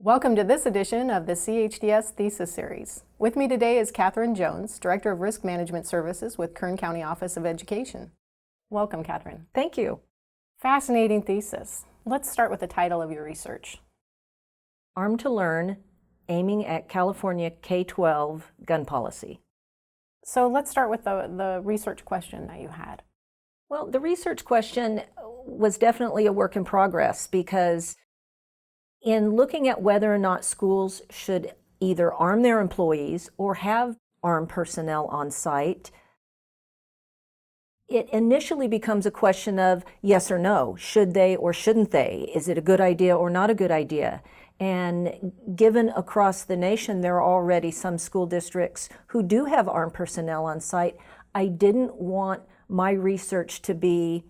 Welcome to this edition of the CHDS Thesis Series. With me today is Catherine Jones, Director of Risk Management Services with Kern County Office of Education. Welcome, Catherine. Thank you. Fascinating thesis. Let's start with the title of your research. Armed to Learn, aiming at California K-12 gun policy. So let's start with the research question that you had. Well, the research question was definitely a work in progress because in looking at whether or not schools should either arm their employees or have armed personnel on site, it initially becomes a question of yes or no. Should they or shouldn't they? Is it a good idea or not a good idea? And given across the nation, there are already some school districts who do have armed personnel on site, I didn't want my research to be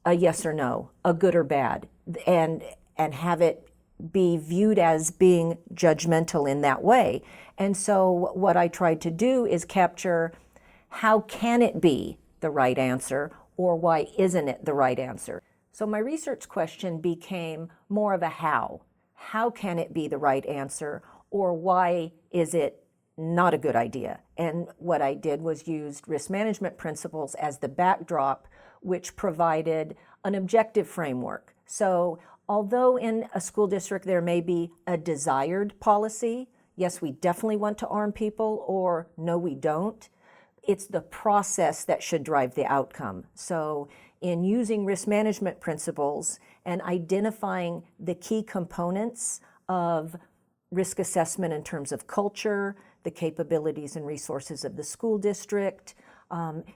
a yes or no, a good or bad, and have it be viewed as being judgmental in that way. And so what I tried to do is capture how can it be the right answer or why isn't it the right answer. So my research question became more of a how. How can it be the right answer or why is it not a good idea? And what I did was used risk management principles as the backdrop, which provided an objective framework. So although in a school district there may be a desired policy, yes, we definitely want to arm people, or no, we don't, it's the process that should drive the outcome. So in using risk management principles and identifying the key components of risk assessment in terms of culture, the capabilities and resources of the school district,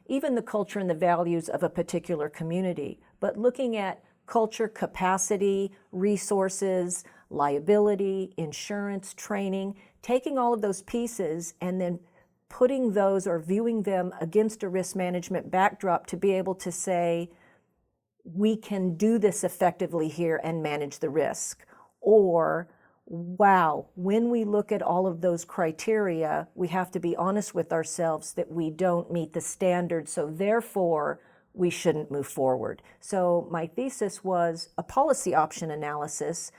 even the culture and the values of a particular community, but looking at culture, capacity, resources, liability, insurance, training, taking all of those pieces and then putting those or viewing them against a risk management backdrop to be able to say, we can do this effectively here and manage the risk. Or, wow, when we look at all of those criteria, we have to be honest with ourselves that we don't meet the standard, so therefore, we shouldn't move forward. So my thesis was a policy option analysis,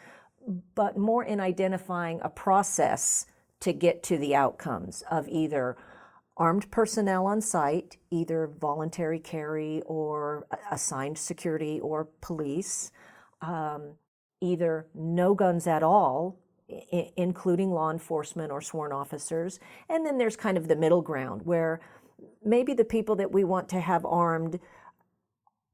but more in identifying a process to get to the outcomes of either armed personnel on site, either voluntary carry or assigned security or police, either no guns at all, including law enforcement or sworn officers, and then there's kind of the middle ground where maybe the people that we want to have armed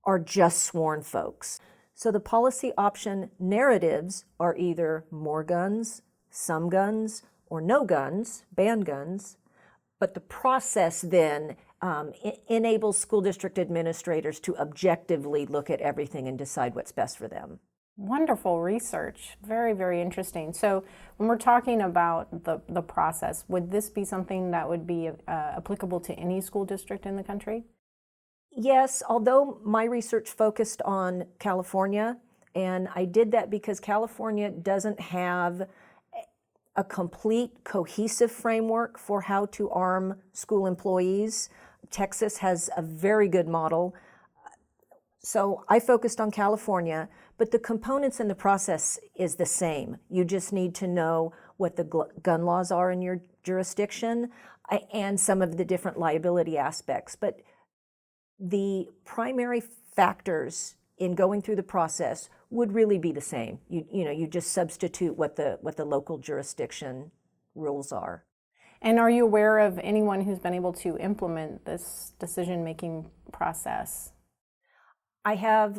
are just sworn folks. So the policy option narratives are either more guns, some guns, or no guns, BanGuns, but the process then enables school district administrators to objectively look at everything and decide what's best for them. Wonderful research. Very, very interesting. So when we're talking about the process, would this be something that would be applicable to any school district in the country? Yes, although my research focused on California, and I did that because California doesn't have a complete cohesive framework for how to arm school employees. Texas has a very good model. So I focused on California, but the components in the process is the same. You just need to know what the gun laws are in your jurisdiction and some of the different liability aspects. But the primary factors in going through the process would really be the same. You just substitute what the local jurisdiction rules are. And are you aware of anyone who's been able to implement this decision-making process? I have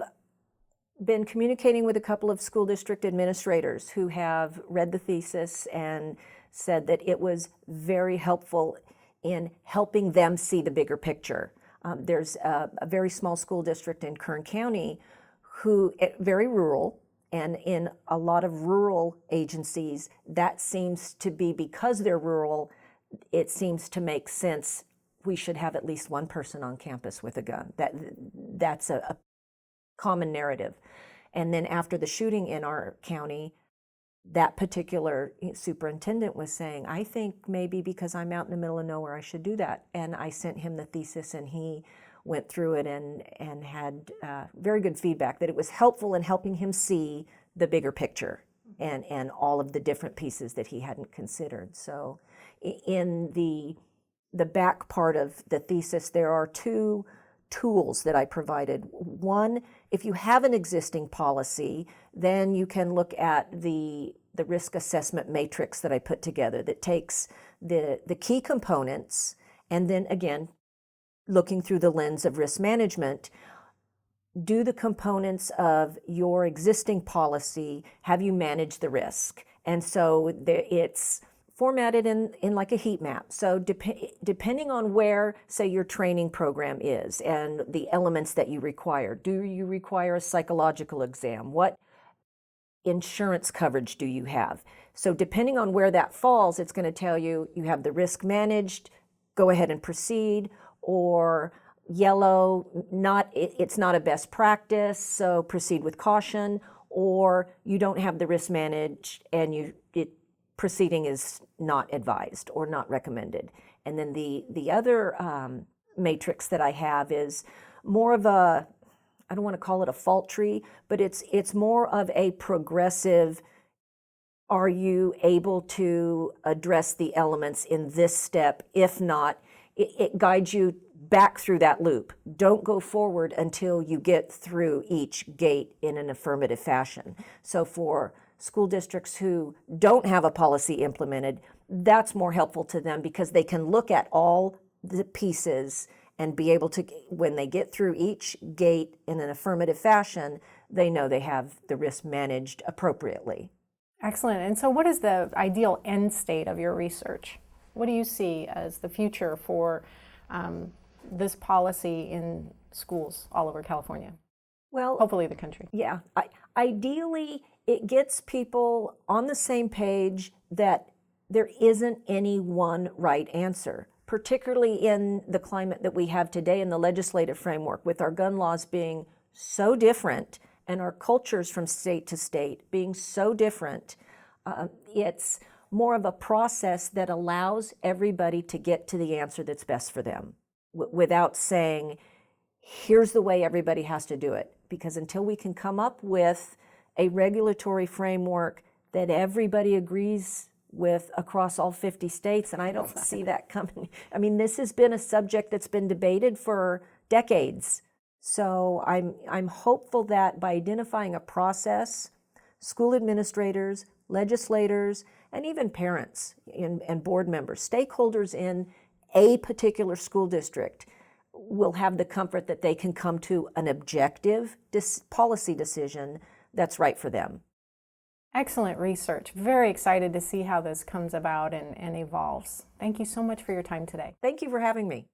been communicating with a couple of school district administrators who have read the thesis and said that it was very helpful in helping them see the bigger picture. There's a very small school district in Kern County who, very rural, and in a lot of rural agencies, that seems to be, because they're rural, it seems to make sense. We should have at least one person on campus with a gun. That's a common narrative. And then after the shooting in our county, that particular superintendent was saying, I think maybe because I'm out in the middle of nowhere, I should do that. And I sent him the thesis and he went through it and had very good feedback that it was helpful in helping him see the bigger picture and all of the different pieces that he hadn't considered. So in the back part of the thesis, there are two tools that I provided. One, if you have an existing policy, then you can look at the risk assessment matrix that I put together that takes the key components, and then again, looking through the lens of risk management, do the components of your existing policy, have you managed the risk? And so it's formatted in like a heat map. So depending on where, say, your training program is and the elements that you require, do you require a psychological exam? What insurance coverage do you have? So depending on where that falls, it's going to tell you have the risk managed, go ahead and proceed, or yellow, it's not a best practice, so proceed with caution, or you don't have the risk managed and proceeding is not advised or not recommended. And then the other matrix that I have is more of a, I don't want to call it a fault tree, but it's more of a progressive, are you able to address the elements in this step? If not, it guides you back through that loop. Don't go forward until you get through each gate in an affirmative fashion. So for school districts who don't have a policy implemented, that's more helpful to them because they can look at all the pieces and be able to, when they get through each gate in an affirmative fashion, they know they have the risk managed appropriately. Excellent. And so what is the ideal end state of your research? What do you see as the future for this policy in schools all over California? Well, hopefully the country. Yeah. Ideally, it gets people on the same page that there isn't any one right answer, particularly in the climate that we have today in the legislative framework, with our gun laws being so different and our cultures from state to state being so different. It's more of a process that allows everybody to get to the answer that's best for them without saying, here's the way everybody has to do it. Because until we can come up with a regulatory framework that everybody agrees with across all 50 states, and I don't see that coming. I mean, this has been a subject that's been debated for decades. So I'm hopeful that by identifying a process, school administrators, legislators, and even parents and board members, stakeholders in a particular school district will have the comfort that they can come to an objective policy decision that's right for them. Excellent research. Very excited to see how this comes about and evolves. Thank you so much for your time today. Thank you for having me.